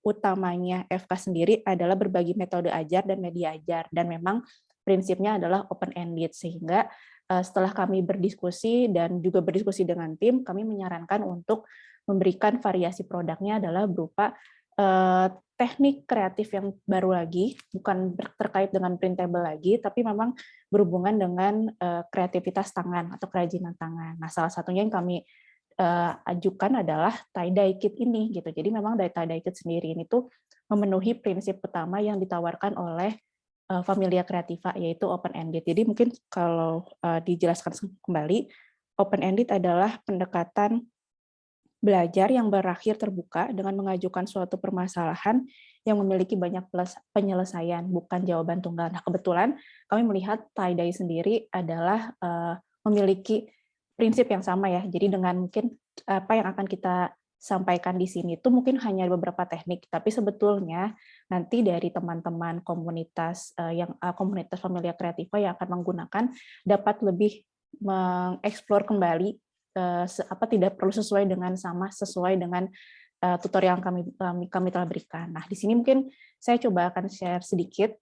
utamanya FK sendiri adalah berbagi metode ajar dan media ajar, dan memang prinsipnya adalah open-ended, sehingga setelah kami berdiskusi dan juga berdiskusi dengan tim, kami menyarankan untuk memberikan variasi produknya adalah berupa teknik kreatif yang baru lagi, bukan terkait dengan printable lagi, tapi memang berhubungan dengan kreativitas tangan atau kerajinan tangan. Nah, salah satunya yang kami ajukan adalah tie-dye kit ini gitu. Jadi memang dari tie-dye kit sendiri ini tuh memenuhi prinsip utama yang ditawarkan oleh Familia Kreativa, yaitu open-ended. Jadi mungkin kalau dijelaskan kembali, open-ended adalah pendekatan belajar yang berakhir terbuka dengan mengajukan suatu permasalahan yang memiliki banyak penyelesaian, bukan jawaban tunggal. Nah, kebetulan kami melihat tie-dye sendiri adalah memiliki prinsip yang sama ya. Jadi dengan mungkin apa yang akan kita sampaikan di sini itu mungkin hanya beberapa teknik, tapi sebetulnya nanti dari teman-teman komunitas komunitas Familia Kreativa yang akan menggunakan dapat lebih mengeksplor kembali tidak perlu sesuai dengan tutorial yang kami telah berikan. Nah, di sini mungkin saya coba akan share sedikit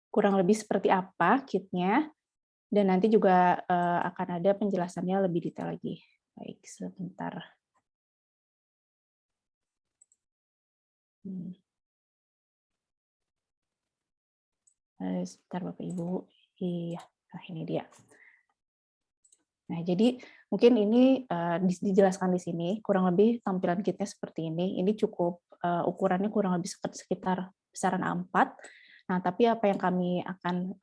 kurang lebih seperti apa kitnya, dan nanti juga akan ada penjelasannya lebih detail lagi. Baik, sebentar. Sebentar Bapak Ibu. Iya, nah ini dia. Nah, jadi mungkin ini dijelaskan di sini, kurang lebih tampilan kitnya seperti ini. Ini cukup ukurannya kurang lebih sekitar besaran A4. Nah, tapi apa yang kami akan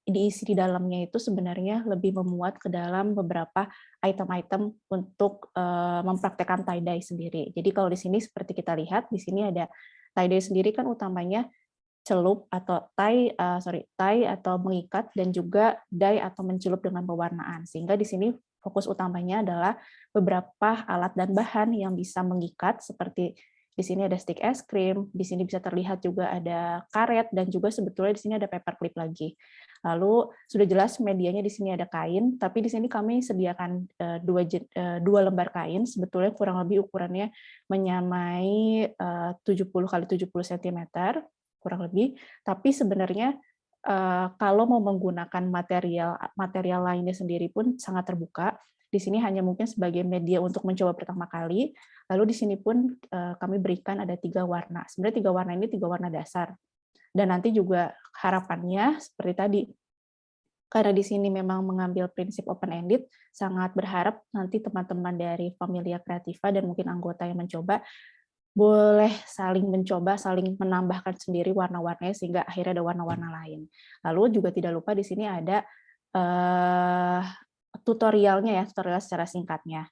diisi di dalamnya itu sebenarnya lebih memuat ke dalam beberapa item-item untuk mempraktekkan tie-dye sendiri. Jadi kalau di sini seperti kita lihat, di sini ada tie-dye sendiri kan utamanya celup atau tie atau mengikat, dan juga dye atau mencelup dengan pewarnaan. Sehingga di sini fokus utamanya adalah beberapa alat dan bahan yang bisa mengikat, seperti di sini ada stick es krim, di sini bisa terlihat juga ada karet, dan juga sebetulnya di sini ada paperclip lagi. Lalu sudah jelas medianya di sini ada kain, tapi di sini kami sediakan dua lembar kain, sebetulnya kurang lebih ukurannya menyamai 70 x 70 cm kurang lebih, tapi sebenarnya kalau mau menggunakan material lainnya sendiri pun sangat terbuka. Di sini hanya mungkin sebagai media untuk mencoba pertama kali. Lalu di sini pun kami berikan ada 3 warna. Sebenarnya 3 warna ini 3 warna dasar. Dan nanti juga harapannya seperti tadi, karena di sini memang mengambil prinsip open-ended, sangat berharap nanti teman-teman dari Familia Kreativa dan mungkin anggota yang mencoba boleh saling mencoba, saling menambahkan sendiri warna-warnanya sehingga akhirnya ada warna-warna lain. Lalu juga tidak lupa di sini ada tutorialnya ya, tutorial secara singkatnya.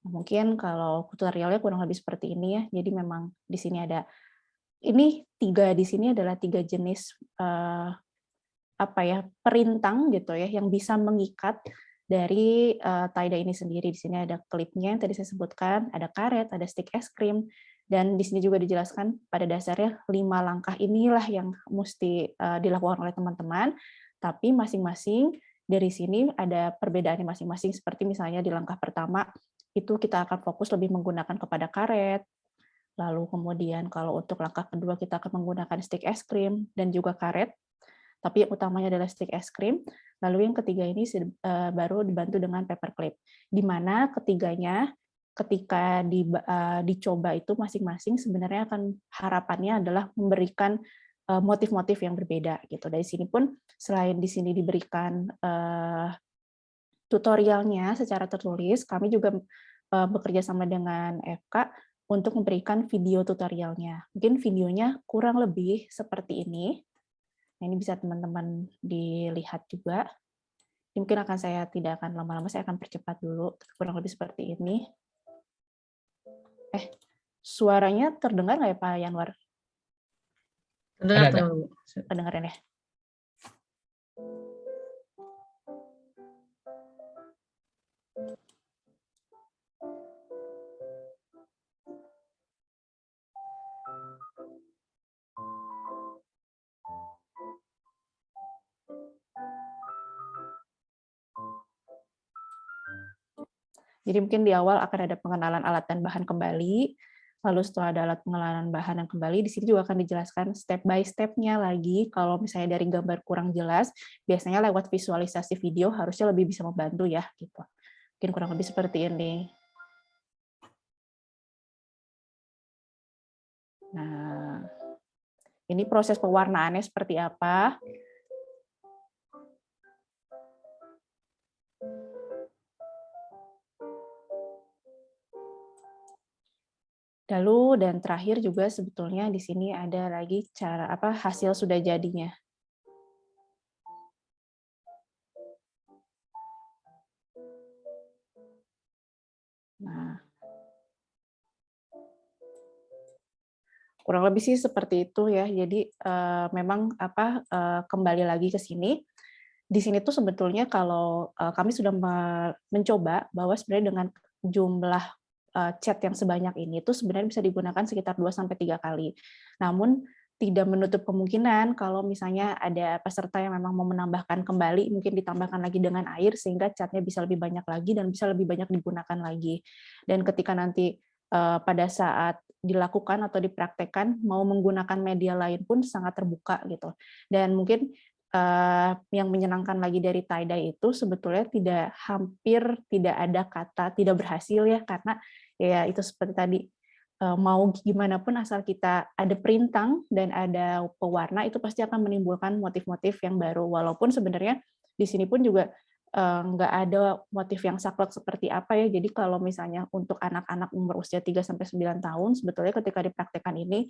Mungkin kalau tutorialnya kurang lebih seperti ini ya. Jadi memang di sini ada di sini adalah 3 jenis perintang gitu ya yang bisa mengikat dari tie-dye ini sendiri. Di sini ada klipnya yang tadi saya sebutkan, ada karet, ada stick es krim, dan di sini juga dijelaskan pada dasarnya 5 langkah inilah yang mesti dilakukan oleh teman-teman, tapi masing-masing dari sini ada perbedaannya masing-masing, seperti misalnya di langkah pertama itu kita akan fokus lebih menggunakan kepada karet, lalu kemudian kalau untuk langkah kedua kita akan menggunakan stick es krim dan juga karet, tapi yang utamanya adalah stick es krim. Lalu yang ketiga ini baru dibantu dengan paperclip, di mana ketiganya ketika dicoba itu masing-masing sebenarnya harapannya adalah memberikan motif-motif yang berbeda gitu. Dari sini pun selain di sini diberikan tutorialnya secara tertulis, kami juga bekerja sama dengan FK untuk memberikan video tutorialnya. Mungkin videonya kurang lebih seperti ini. Nah, ini bisa teman-teman dilihat juga. Mungkin saya tidak akan lama-lama, saya akan percepat dulu, kurang lebih seperti ini. Suaranya terdengar nggak ya Pak Yanwar? Terdengar, Bu. Kedengaran ya? Jadi mungkin di awal akan ada pengenalan alat dan bahan kembali, lalu setelah ada alat pengenalan bahan dan kembali, di sini juga akan dijelaskan step by step-nya lagi. Kalau misalnya dari gambar kurang jelas, biasanya lewat visualisasi video harusnya lebih bisa membantu ya, gitu. Mungkin kurang lebih seperti ini. Nah, ini proses pewarnaannya seperti apa. Lalu dan terakhir juga sebetulnya di sini ada lagi cara hasil sudah jadinya. Nah, kurang lebih sih seperti itu ya. Jadi memang kembali lagi ke sini. Di sini tuh sebetulnya kalau kami sudah mencoba bahwa sebenarnya dengan jumlah chat yang sebanyak ini itu sebenarnya bisa digunakan sekitar 2-3 kali. Namun tidak menutup kemungkinan kalau misalnya ada peserta yang memang mau menambahkan kembali, mungkin ditambahkan lagi dengan air sehingga catnya bisa lebih banyak lagi dan bisa lebih banyak digunakan lagi. Dan ketika nanti pada saat dilakukan atau dipraktekkan mau menggunakan media lain pun sangat terbuka gitu. Dan mungkin yang menyenangkan lagi dari tie-dye itu sebetulnya hampir tidak ada kata tidak berhasil ya, karena ya itu seperti tadi, mau gimana pun asal kita ada perintang dan ada pewarna itu pasti akan menimbulkan motif-motif yang baru, walaupun sebenarnya di sini pun juga nggak ada motif yang saklek seperti apa ya. Jadi kalau misalnya untuk anak-anak umur usia 3-9 tahun sebetulnya ketika dipraktekkan ini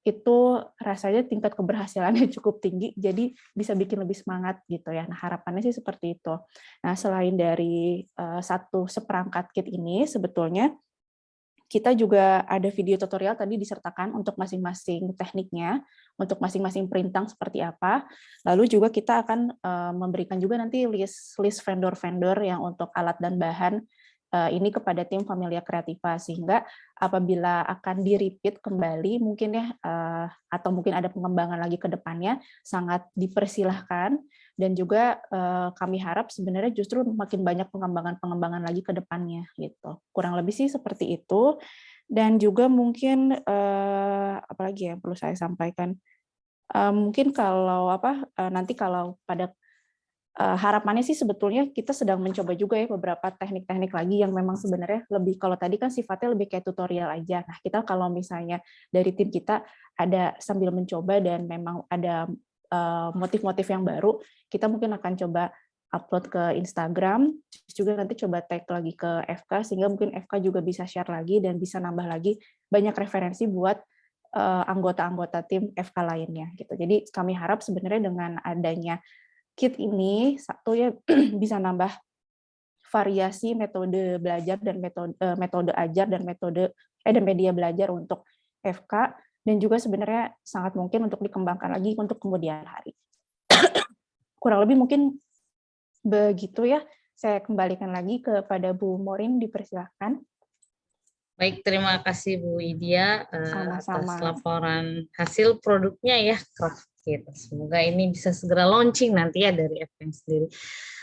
itu rasanya tingkat keberhasilannya cukup tinggi, jadi bisa bikin lebih semangat gitu ya. Nah, harapannya sih seperti itu. Nah, selain dari satu seperangkat kit ini, sebetulnya kita juga ada video tutorial tadi disertakan untuk masing-masing tekniknya, untuk masing-masing perintang seperti apa. Lalu juga kita akan memberikan juga nanti list vendor-vendor yang untuk alat dan bahan ini kepada tim Familia Creativa, sehingga apabila akan di-repeat kembali mungkin ya, atau mungkin ada pengembangan lagi ke depannya, sangat dipersilahkan, dan juga kami harap sebenarnya justru makin banyak pengembangan lagi ke depannya gitu. Kurang lebih sih seperti itu. Dan juga mungkin apalagi yang perlu saya sampaikan, mungkin kalau nanti kalau pada harapannya sih sebetulnya kita sedang mencoba juga ya beberapa teknik-teknik lagi yang memang sebenarnya lebih, kalau tadi kan sifatnya lebih kayak tutorial aja. Nah, kita kalau misalnya dari tim kita ada sambil mencoba dan memang ada motif-motif yang baru, kita mungkin akan coba upload ke Instagram, terus juga nanti coba tag lagi ke FK, sehingga mungkin FK juga bisa share lagi dan bisa nambah lagi banyak referensi buat anggota-anggota tim FK lainnya gitu. Jadi kami harap sebenarnya dengan adanya kit ini satu ya bisa nambah variasi metode belajar dan metode ajar dan dan media belajar untuk FK, dan juga sebenarnya sangat mungkin untuk dikembangkan lagi untuk kemudian hari. Kurang lebih mungkin begitu ya. Saya kembalikan lagi kepada Bu Morin, dipersilakan. Baik, terima kasih Bu Widya atas Sama-sama. laporan hasil produknya ya, Craft Kit. Semoga ini bisa segera launching nanti ya dari FPN sendiri.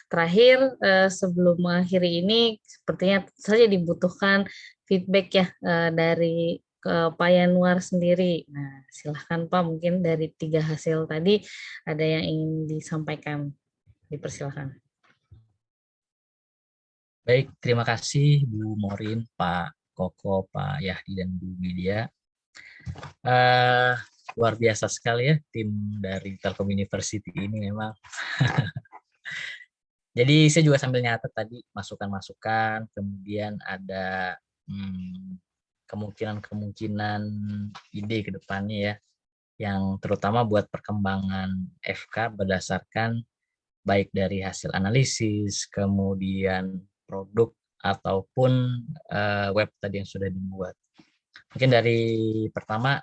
Terakhir, sebelum mengakhiri ini, sepertinya saja dibutuhkan feedback ya dari Pak Yanuar sendiri. Nah, silahkan Pak, mungkin dari 3 hasil tadi ada yang ingin disampaikan. Dipersilahkan. Baik, terima kasih Bu Morin, Pak Koko, Pak Yahdi, dan Bu Widya. Luar biasa sekali ya tim dari Telkom University ini memang. Jadi saya juga sambil nyatet tadi masukan-masukan, kemudian ada kemungkinan-kemungkinan ide ke depannya ya, yang terutama buat perkembangan FK berdasarkan baik dari hasil analisis, kemudian produk, ataupun web tadi yang sudah dibuat. Mungkin dari pertama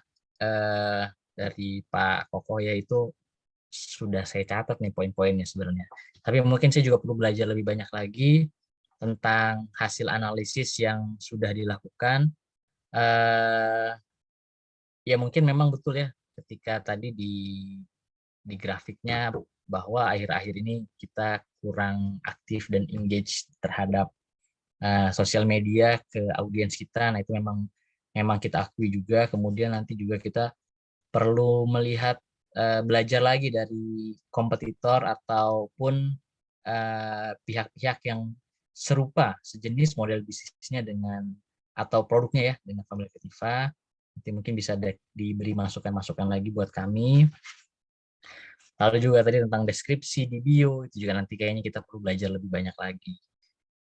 dari Pak Koko yaitu sudah saya catat nih poin-poinnya sebenarnya. Tapi mungkin saya juga perlu belajar lebih banyak lagi tentang hasil analisis yang sudah dilakukan. Ya mungkin memang betul ya ketika tadi di grafiknya bahwa akhir-akhir ini kita kurang aktif dan engage terhadap sosial media ke audiens kita. Nah itu memang kita akui juga. Kemudian nanti juga kita perlu melihat belajar lagi dari kompetitor ataupun pihak-pihak yang serupa sejenis model bisnisnya dengan atau produknya ya dengan Family Creativa. Nanti mungkin bisa diberi masukan-masukan lagi buat kami. Lalu juga tadi tentang deskripsi di bio itu juga nanti kayaknya kita perlu belajar lebih banyak lagi.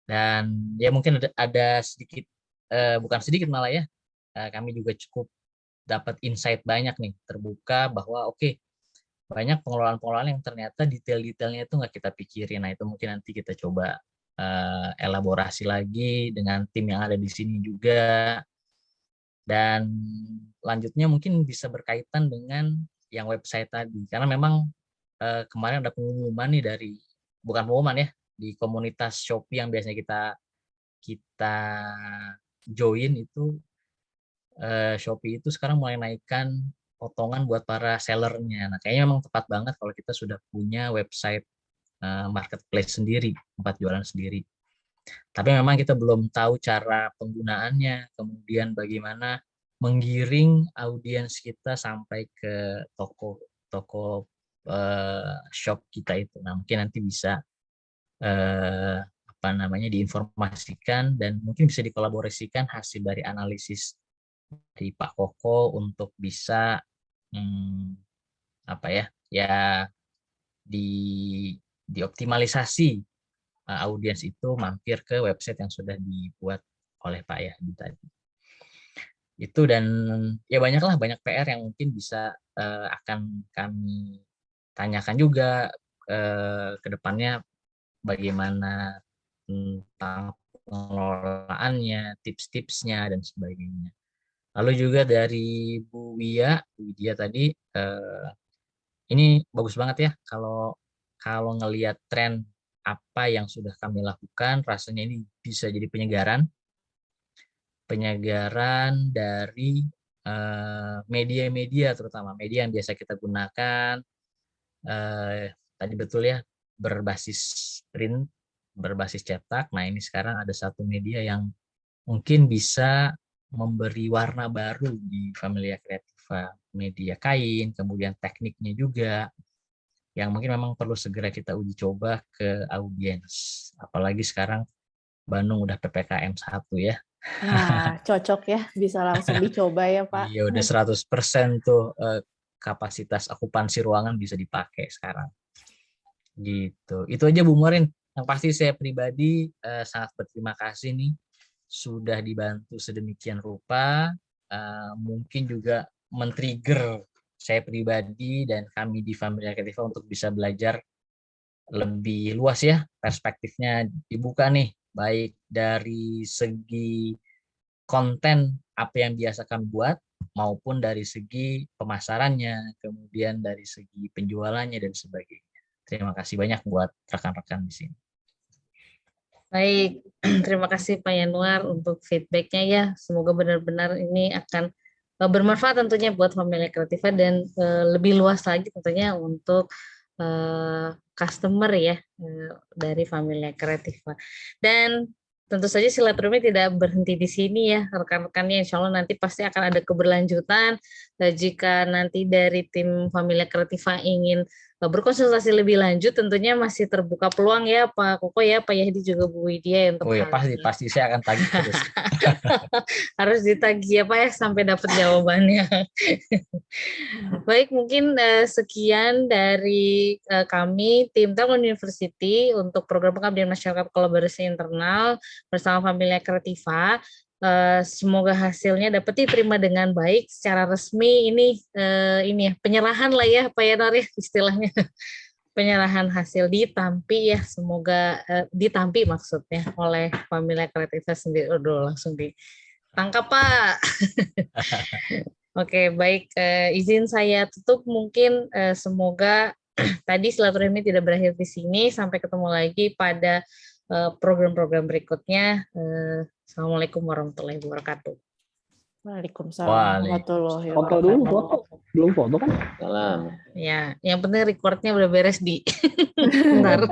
Dan ya mungkin ada sedikit bukan sedikit malah ya, kami juga cukup dapat insight banyak nih, terbuka bahwa oke, banyak pengelolaan-pengelolaan yang ternyata detail-detailnya itu nggak kita pikirin. Nah itu mungkin nanti kita coba elaborasi lagi dengan tim yang ada di sini juga. Dan lanjutnya mungkin bisa berkaitan dengan yang website tadi, karena memang kemarin ada pengumuman nih bukan pengumuman ya, di komunitas Shopee yang biasanya kita join itu, Shopee itu sekarang mulai naikkan potongan buat para sellernya. Nah kayaknya memang tepat banget kalau kita sudah punya website marketplace sendiri, tempat jualan sendiri. Tapi memang kita belum tahu cara penggunaannya, kemudian bagaimana menggiring audiens kita sampai ke toko shop kita itu. Nah, mungkin nanti bisa diinformasikan dan mungkin bisa dikolaborasikan hasil dari analisis dari Pak Koko untuk bisa dioptimalisasi audiens itu mampir ke website yang sudah dibuat oleh Pak Yahdi tadi. Itu, dan ya banyak PR yang mungkin bisa akan kami tanyakan juga ke depannya, bagaimana tentang pengelolaannya, tips-tipsnya dan sebagainya. Lalu juga dari Bu Widya tadi, ini bagus banget ya kalau ngelihat tren apa yang sudah kami lakukan, rasanya ini bisa jadi penyegaran dari media-media, terutama media yang biasa kita gunakan. Tadi betul ya, berbasis print, berbasis cetak. Nah ini sekarang ada satu media yang mungkin bisa memberi warna baru di Familia Creativa, media kain, kemudian tekniknya juga, yang mungkin memang perlu segera kita uji coba ke audiens. Apalagi sekarang Bandung udah PPKM 1 ya. Nah, cocok ya, bisa langsung dicoba ya Pak. Iya, udah 100% tuh kapasitas okupansi ruangan bisa dipakai sekarang. Gitu. Itu aja Bu Morin. Yang pasti saya pribadi sangat berterima kasih nih sudah dibantu sedemikian rupa. Mungkin juga men-trigger saya pribadi dan kami di Familia Kreativa untuk bisa belajar lebih luas ya, perspektifnya dibuka nih, baik dari segi konten apa yang biasa kami buat maupun dari segi pemasarannya, kemudian dari segi penjualannya dan sebagainya. Terima kasih banyak buat rekan-rekan di sini. Baik, terima kasih Pak Yanuar untuk feedback-nya ya. Semoga benar-benar ini akan bermanfaat tentunya buat Familia Kreativa dan lebih luas lagi tentunya untuk customer ya dari Familia Kreativa. Dan tentu saja silaturahmi tidak berhenti di sini ya rekan-rekannya. Insya Allah nanti pasti akan ada keberlanjutan. Jika nanti dari tim Familia Kreativa ingin berkonsultasi lebih lanjut, tentunya masih terbuka peluang ya Pak Koko ya, Pak Yahdi juga Bu Widya untuk Oh ya, hal ini. pasti saya akan tagih terus. Harus ditagih ya Pak ya sampai dapat jawabannya. Baik, mungkin sekian dari kami tim Telkom University untuk program pengabdian masyarakat kolaborasi internal bersama Familia Kreativa. Semoga hasilnya dapat diterima dengan baik secara resmi. Ini ya penyerahan lah ya Pak Yanar ya istilahnya, penyerahan hasil ditampi ya, semoga ditampi maksudnya oleh Familia Kreativa sendiri. Udah langsung ditangkap Pak. Oke, baik, izin saya tutup mungkin semoga tadi silaturahmi tidak berakhir di sini, sampai ketemu lagi pada program-program berikutnya. Assalamualaikum warahmatullahi wabarakatuh. Waalaikumsalam warahmatullahi Foto dulu, wabarakatuh. foto. Belum foto kan? Salam. Ya, yang penting recordnya udah beres di. Bentar.